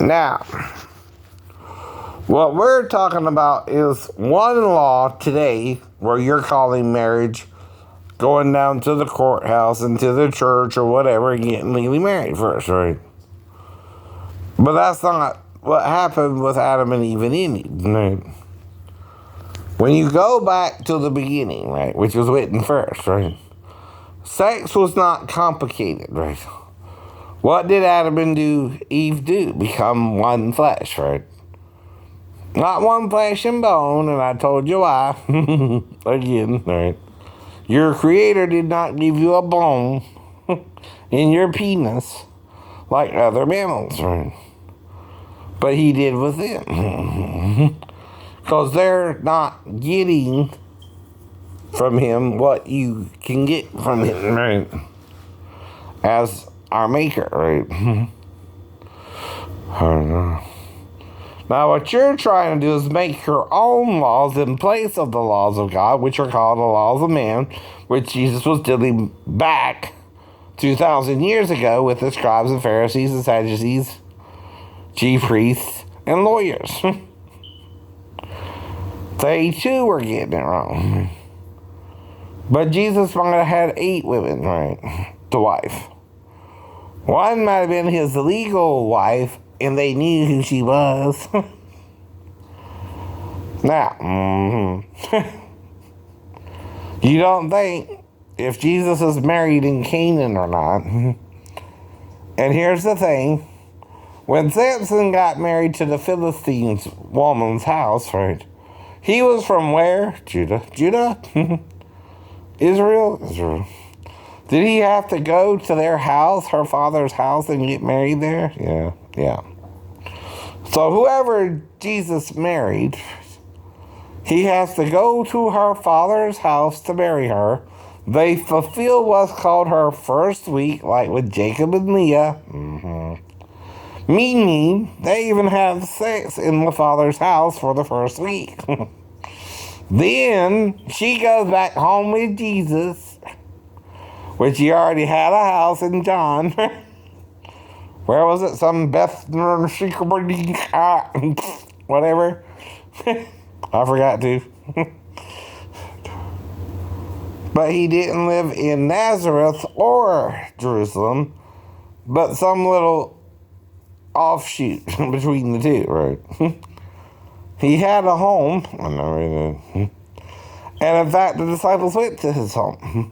Now, what we're talking about is one law today where you're calling marriage going down to the courthouse and to the church or whatever and getting legally married first, right? But that's not what happened with Adam and Eve and Eve, right? When you go back to the beginning, right, which was written first, right? Sex was not complicated, right? What did Adam and Eve do? Become one flesh, right? Not one flesh and bone, and I told you why. Again, right? Your creator did not give you a bone in your penis like other mammals, right? But he did with them. Because they're not getting from him what you can get from him, right? As our maker, right? I don't know. Now, what you're trying to do is make your own laws in place of the laws of God, which are called the laws of man, which Jesus was dealing back 2,000 years ago with the scribes and Pharisees and Sadducees, chief priests, and lawyers. They too were getting it wrong. But Jesus might have had 8 women, right? The wife. One might have been his legal wife, and they knew who she was. Now, you don't think if Jesus is married in Canaan or not. And here's the thing. When Samson got married to the Philistines woman's house, right? He was from where? Judah. Israel. Did he have to go to their house, her father's house, and get married there? Yeah. So whoever Jesus married, he has to go to her father's house to marry her. They fulfill what's called her first week, like with Jacob and Leah. Meaning, they even have sex in the father's house for the first week. Then, she goes back home with Jesus, which he already had a house in John. Where was it? Some whatever. I forgot to. But he didn't live in Nazareth or Jerusalem, but some little offshoot between the two, right? He had a home, and in fact, the disciples went to his home.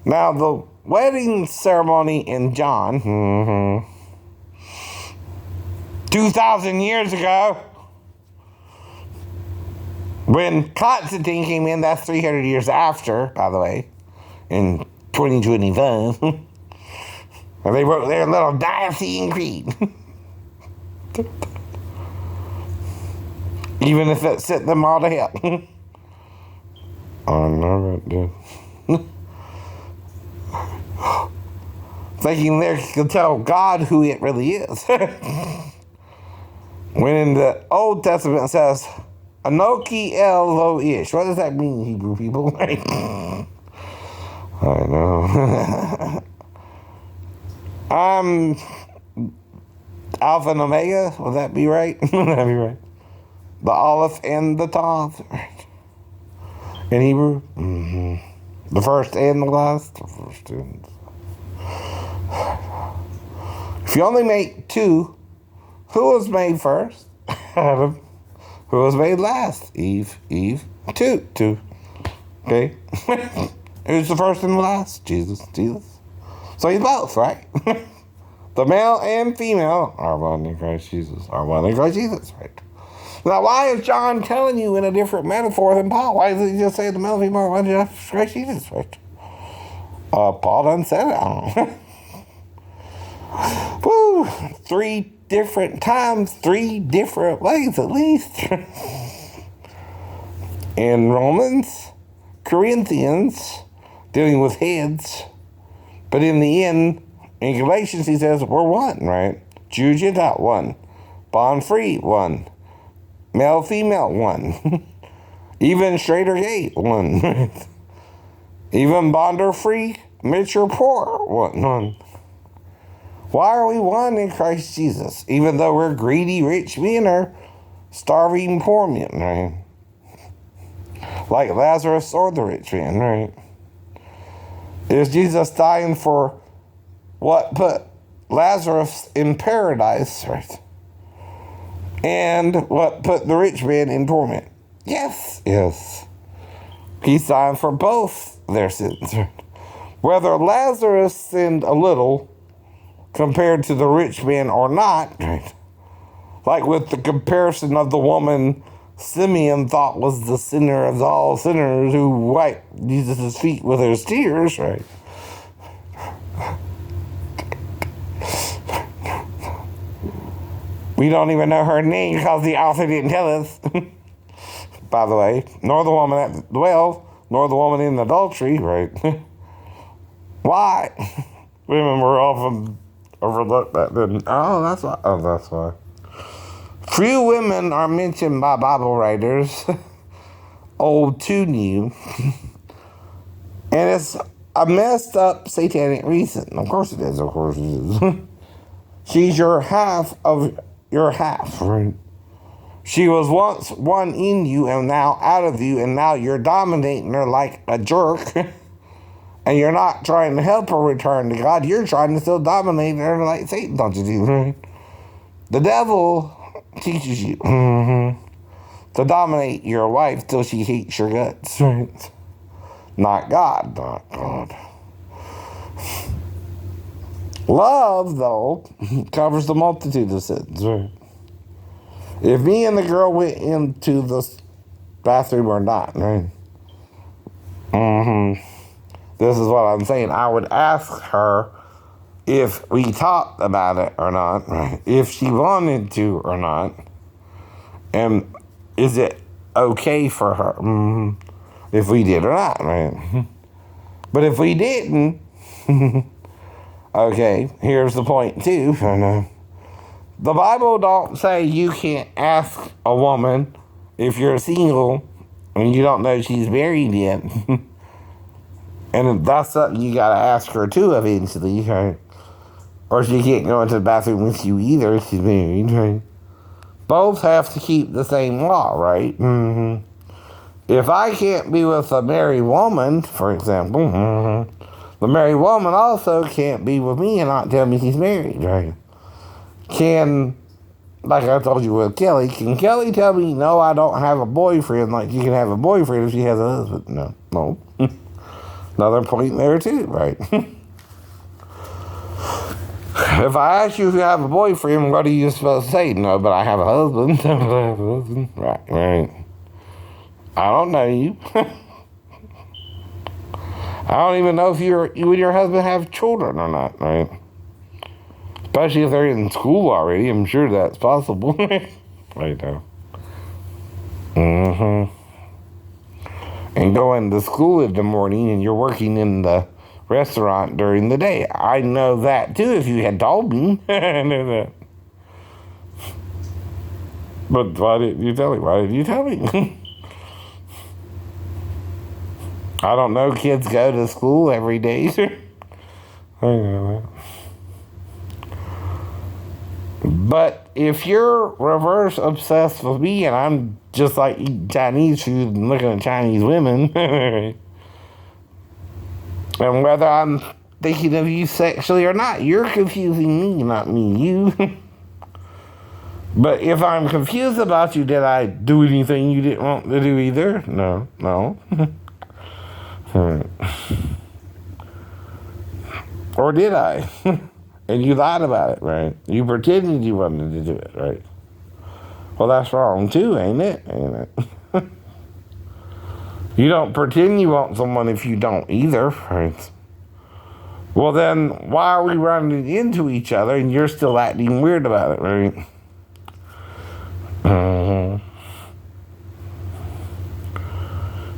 Now, the wedding ceremony in John, 2,000 years ago, when Constantine came in, that's 300 years after, by the way, in 2025, and they wrote their little Nicene Creed. Even if it sent them all to hell. I know it did. Thinking they could tell God who it really is. When in the Old Testament it says, Anoki El Lo-Ish. What does that mean, Hebrew people? I know. I'm Alpha and Omega. Would that be right? Would that be right? The Aleph and the Tav. In Hebrew. The first and the last. The first and... If you only make 2, who was made first? Adam. Who was made last? Eve. 2. Okay? Who's the first and the last? Jesus. So he's both, right? The male and female are one in Christ Jesus. Right? Now, why is John telling you in a different metaphor than Paul? Why doesn't he just say the male and female are one in Christ Jesus? Right? Paul done said it. I don't know. Woo! 3 different times, 3 different ways at least. In Romans, Corinthians, dealing with heads. But in the end, in Galatians, he says, we're one, right? Jew, Gentile, one. Bond free, one. Male, female, one. Even straight or gay, one. Even bond or free, rich or poor, one. Why are we one in Christ Jesus? Even though we're greedy rich men or starving poor men, right? Like Lazarus or the rich man, right? Is Jesus dying for what put Lazarus in paradise, right? And what put the rich man in torment? Yes, yes. He's dying for both their sins, right? Whether Lazarus sinned a little compared to the rich man or not, right? Like with the comparison of the woman Simeon thought was the sinner of all sinners who wiped Jesus' feet with her tears, right? We don't even know her name because the author didn't tell us, by the way. Nor the woman at the well, nor the woman in adultery, right? Why? Women were often overlooked back then. Oh, that's why. Oh, that's why. Few women are mentioned by Bible writers, old to new, and it's a messed up satanic reason. Of course it is, of course it is. She's your half of your half, right? She was once one in you and now out of you, and now you're dominating her like a jerk, and you're not trying to help her return to God. You're trying to still dominate her like Satan, don't you do, right? The devil teaches you to dominate your wife till she hates your guts, right? Not God, not God. Love, though, covers the multitude of sins, right? If me and the girl went into the bathroom or not, right? This is what I'm saying. I would ask her if we talked about it or not, right? If she wanted to or not. And is it okay for her if we did or not, right? But if we didn't, okay, here's the point too. The Bible don't say you can't ask a woman if you're single and you don't know she's married yet. And that's something you gotta ask her too eventually, right? Or she can't go into the bathroom with you either if she's married, right? Both have to keep the same law, right? If I can't be with a married woman, for example, the married woman also can't be with me and not tell me she's married, right? Can, like I told you with Kelly, can Kelly tell me, no, I don't have a boyfriend, like you can have a boyfriend if she has a husband? No. Another point there too, right? If I ask you if you have a boyfriend, what are you supposed to say? No, but I have a husband. Right. I don't know you. I don't even know if you and your husband have children or not, right? Especially if they're in school already. I'm sure that's possible. Right now. And going to school in the morning and you're working in the restaurant during the day. I know that too if you had told me. I know that. But why didn't you tell me? Why didn't you tell me? I don't know, kids go to school every day. I know that. But if you're reverse obsessed with me and I'm just like eating Chinese food and looking at Chinese women, and whether I'm thinking of you sexually or not, you're confusing me, not me, you. But if I'm confused about you, did I do anything you didn't want to do either? No. Or did I? And you lied about it, right? You pretended you wanted to do it, right? Well, that's wrong too, ain't it? You don't pretend you want someone if you don't either, right? Well, then why are we running into each other and you're still acting weird about it, right?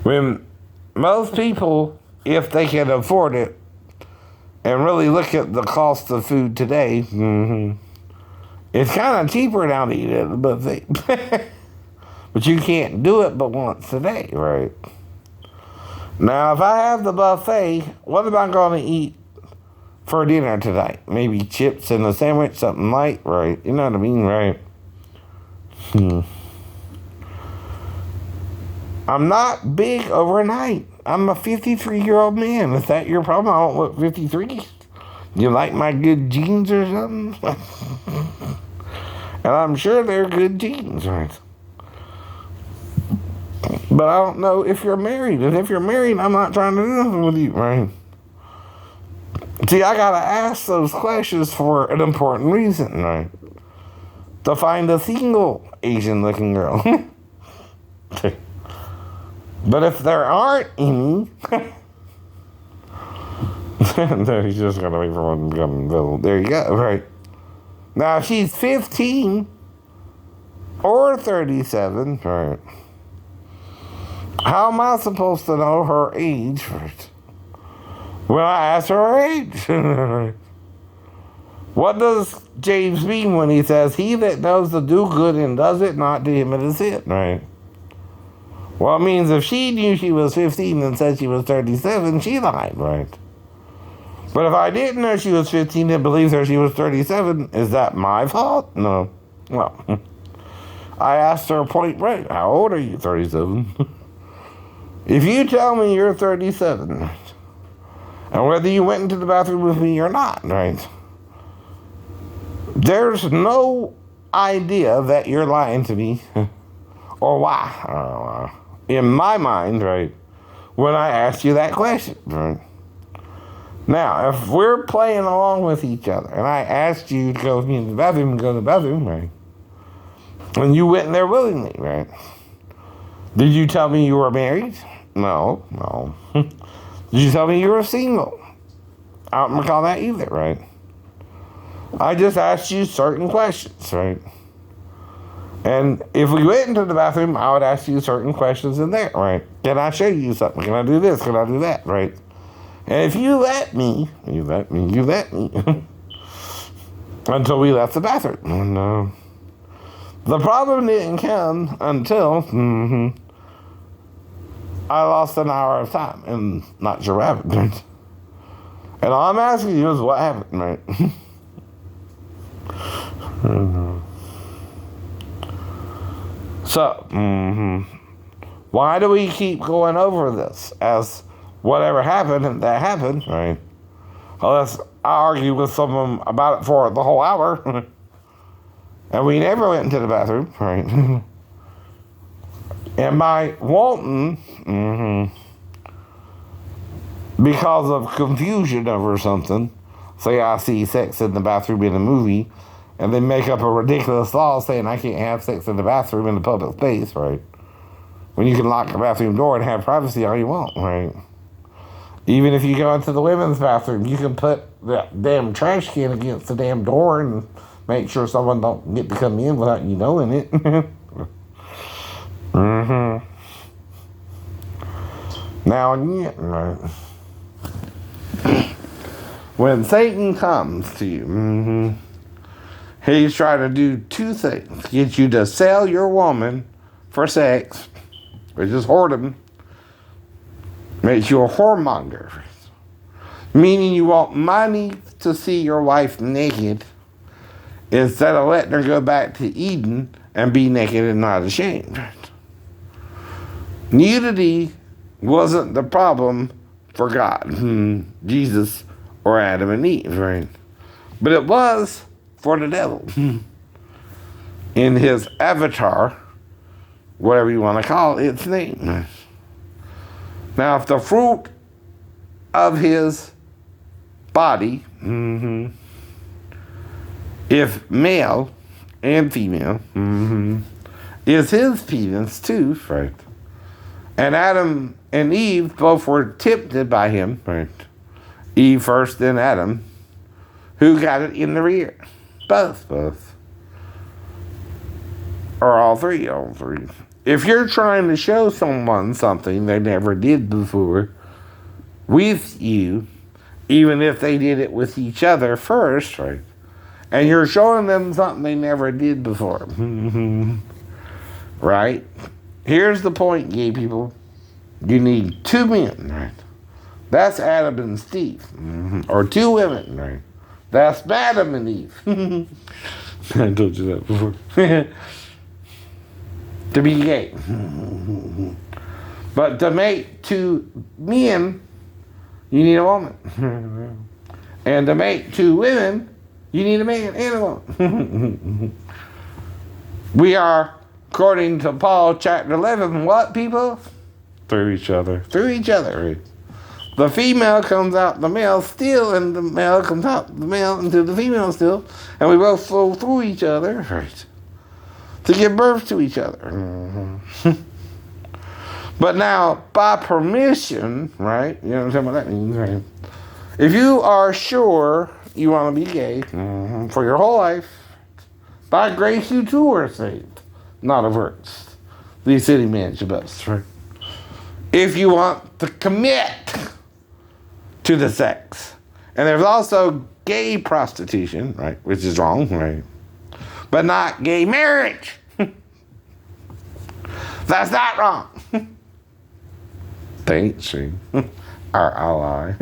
When most people, if they can afford it, and really look at the cost of food today, it's kind of cheaper now to eat at the buffet. But you can't do it but once a day, right? Now, if I have the buffet, what am I going to eat for dinner tonight? Maybe chips and a sandwich, something light, right? You know what I mean, right? I'm not big overnight. I'm a 53-year-old man. Is that your problem? I don't look 53. You like my good genes or something? And I'm sure they're good genes, right? But I don't know if you're married. And if you're married, I'm not trying to do nothing with you, right? See, I gotta ask those questions for an important reason, right? To find a single Asian-looking girl. But if there aren't any, then he's just gonna wait for one to come and there you go, right? Now, if she's 15 or 37, right? How am I supposed to know her age first? When I ask her age. What does James mean when he says, he that knows to do good and does it, not to him it is it, right? Well, it means if she knew she was 15 and said she was 37, she lied, right? But if I didn't know she was 15 and believed her she was 37, is that my fault? No. Well, I asked her point blank, how old are you? 37. If you tell me you're 37, right, and whether you went into the bathroom with me or not, right, there's no idea that you're lying to me, or why, in my mind, right, when I asked you that question, right? Now, if we're playing along with each other, and I asked you to go with me in the bathroom and go to the bathroom, right, and you went in there willingly, right, did you tell me you were married? No. Did you tell me you were single? I don't recall that either, right? I just asked you certain questions, right? And if we went into the bathroom, I would ask you certain questions in there, right? Can I show you something? Can I do this? Can I do that, right? And if you let me, until we left the bathroom. And, the problem didn't come until I lost an hour of time and not sure what happened. Right? And all I'm asking you is what happened, right? So, why do we keep going over this as whatever happened, that happened, right? Unless I argue with someone about it for the whole hour, and we never went into the bathroom, right? Am I wanting, because of confusion over something, say I see sex in the bathroom in a movie, and they make up a ridiculous law saying I can't have sex in the bathroom in the public space, right? When you can lock the bathroom door and have privacy all you want, right? Even if you go into the women's bathroom, you can put the damn trash can against the damn door and make sure someone don't get to come in without you knowing it. Now again, right? When Satan comes to you, he's trying to do two things. Get you to sell your woman for sex, which is whoredom. Makes you a whoremonger. Meaning you want money to see your wife naked instead of letting her go back to Eden and be naked and not ashamed. Nudity wasn't the problem for God, Jesus, or Adam and Eve, right? But it was for the devil. In his avatar, whatever you want to call its name. Now, if the fruit of his body, if male and female, is his penis too, right? And Adam and Eve both were tempted by him, right? Eve first, then Adam. Who got it in the rear? Both. Or all three. If you're trying to show someone something they never did before with you, even if they did it with each other first, right? And you're showing them something they never did before, right? Here's the point, gay people. You need two men, right? That's Adam and Steve. Or two women, right? That's Adam and Eve. I told you that before. To be gay. But to make two men, you need a woman. And to make two women, you need a man and a woman. We are, according to Paul chapter 11, what people? Through each other. Through each other, right? The female comes out the male still, and the male comes out the male into the female still, and we both flow through each other, right? To give birth to each other. But now, by permission, right? You understand what that means, right? If you are sure you want to be gay for your whole life, by grace you too are saved, not of works. These city men should boast, right? If you want to commit to the sex. And there's also gay prostitution, right? Which is wrong, right? But not gay marriage. That's not wrong. Thanks, she. Our ally.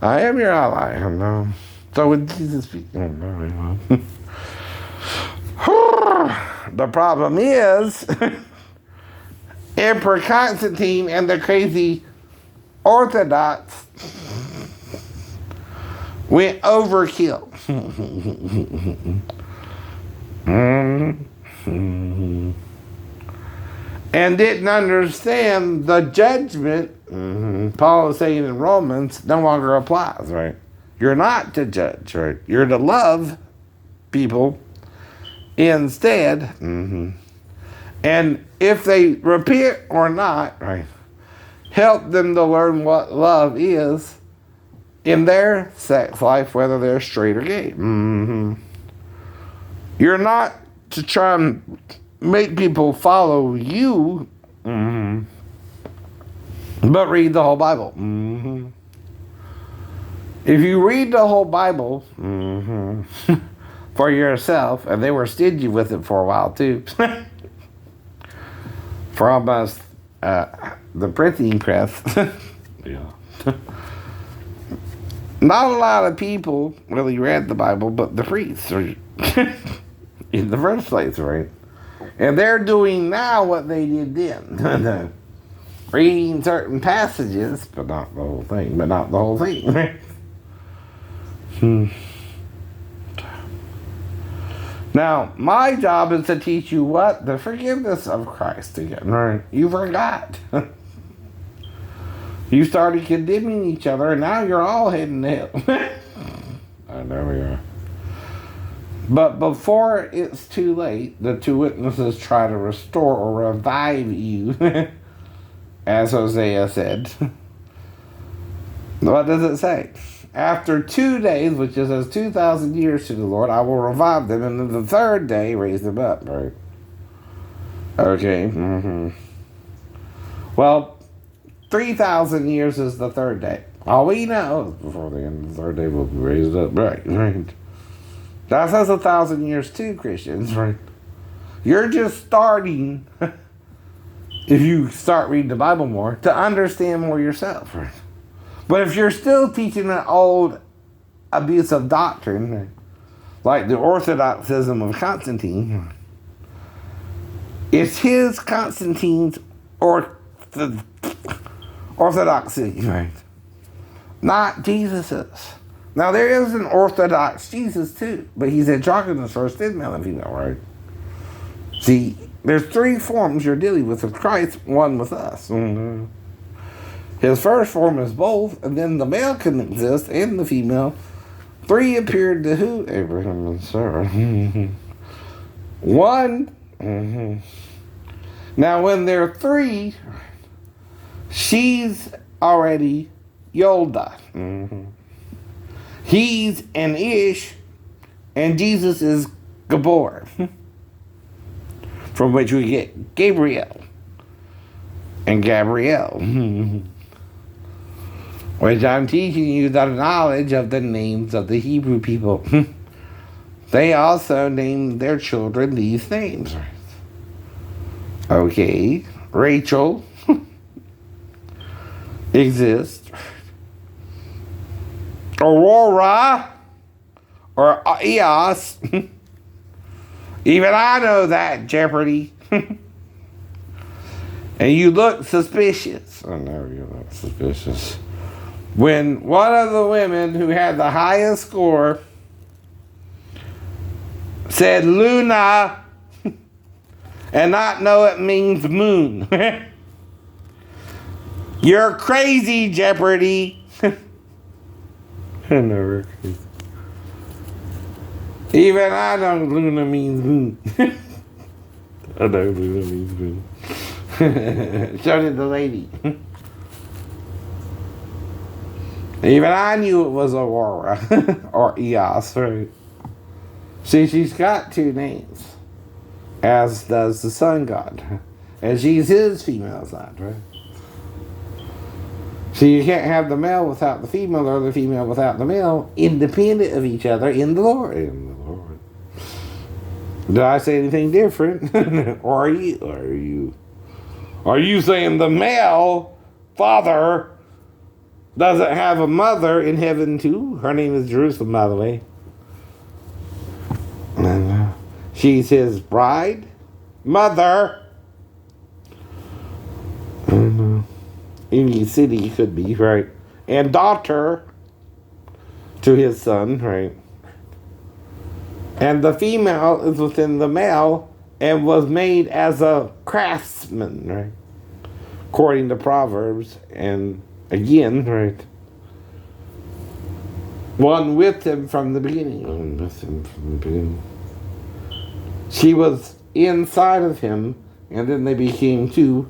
I am your ally. I know. So would Jesus be? The problem is, Emperor Constantine and the crazy Orthodox went overkill. And didn't understand the judgment Paul is saying in Romans no longer applies, right? You're not to judge, right? You're to love people instead. And if they repent or not, right, help them to learn what love is in their sex life, whether they're straight or gay. You're not to try and make people follow you, but read the whole Bible. If you read the whole Bible for yourself, and they were stingy with it for a while too, for almost the printing press. Yeah. Not a lot of people really read the Bible, but the priests are in the first place, right? And they're doing now what they did then. Reading certain passages, but not the whole thing. But not the whole thing, right? Now, my job is to teach you what? The forgiveness of Christ again, right? You forgot. You started condemning each other, and now you're all heading to hell. There we are. But before it's too late, the two witnesses try to restore or revive you, as Hosea said. What does it say? After 2 days, which is as 2,000 years to the Lord, I will revive them, and then the third day raise them up, right? Okay. Well, 3,000 years is the third day. All we know is before the end of the third day we'll be raised up. Right. That says 1,000 years too, Christians, right? You're just starting, if you start reading the Bible more, to understand more yourself, right? But if you're still teaching an old abusive doctrine, like the Orthodoxism of Constantine, it's his Constantine's orthodoxy, right? Not Jesus's. Now there is an Orthodox Jesus too, but he's androgynous first, then male and female, right? See, there's 3 forms you're dealing with Christ, one with us. His first form is both, and then the male can exist and the female. 3 appeared to who? Abraham and Sarah. 1. Now when there are 3, she's already Yolda. He's an Ish, and Jesus is Gabor, from which we get Gabriel and Gabrielle. Which I'm teaching you the knowledge of the names of the Hebrew people. They also named their children these names. Okay, Rachel exists. Aurora or Eos. Even I know that, Jeopardy. And you look suspicious. Oh, no, you look suspicious. When one of the women who had the highest score said Luna and not know it means moon. You're crazy, Jeopardy. I know, crazy. Even I know Luna means moon. I know Luna means moon. So did the lady. Even I knew it was Aurora or Eos, right? See, she's got two names, as does the sun god, and she's his female side, right? So you can't have the male without the female, or the female without the male, independent of each other in the Lord. In the Lord. Did I say anything different? Or are you saying the male father doesn't have a mother in heaven too? Her name is Jerusalem, by the way. And she's his bride, mother. And any city could be, right? And daughter to his son, right? And the female is within the male and was made as a craftsman, right? According to Proverbs. And again, right? One with him from the beginning. One with him from the beginning. She was inside of him, and then they became two.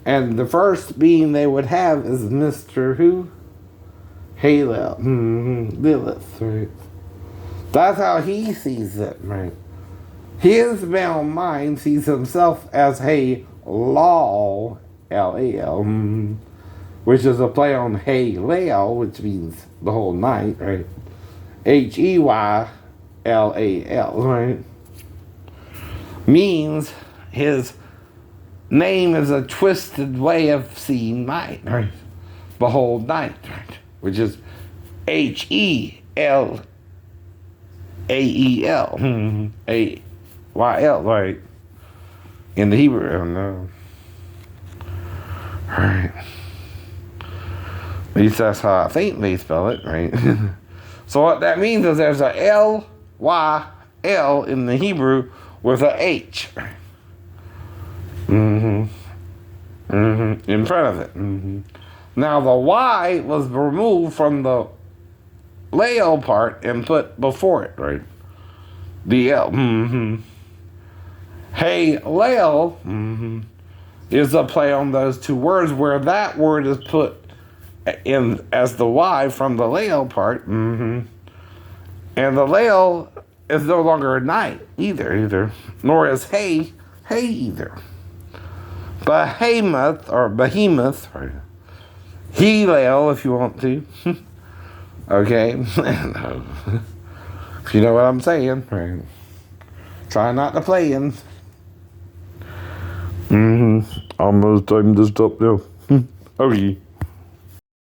And the first being they would have is Mr. who? Halel. Lilith, right? That's how he sees it, right? His male mind sees himself as Halal, L-A-L, which is a play on Halel, which means the whole night, right? H-E-Y-L-A-L, right? Means his name is a twisted way of seeing night, right? Behold night, right? Which is H-E-L-A-E-L, A-Y-L, right? In the Hebrew, I don't know. Right. At least that's how I think they spell it, right? So what that means is there's a L-Y-L in the Hebrew with a H. In front of it. Now the Y was removed from the Lael part and put before it, right? The L. Hey, Lael is a play on those two words where that word is put in as the Y from the Lael part. And the Lael is no longer a night either. Nor is hey either. Behemoth or Behemoth, or Helael if you want to. Okay? If you know what I'm saying, right? Try not to play in. Almost time to stop now. Okay.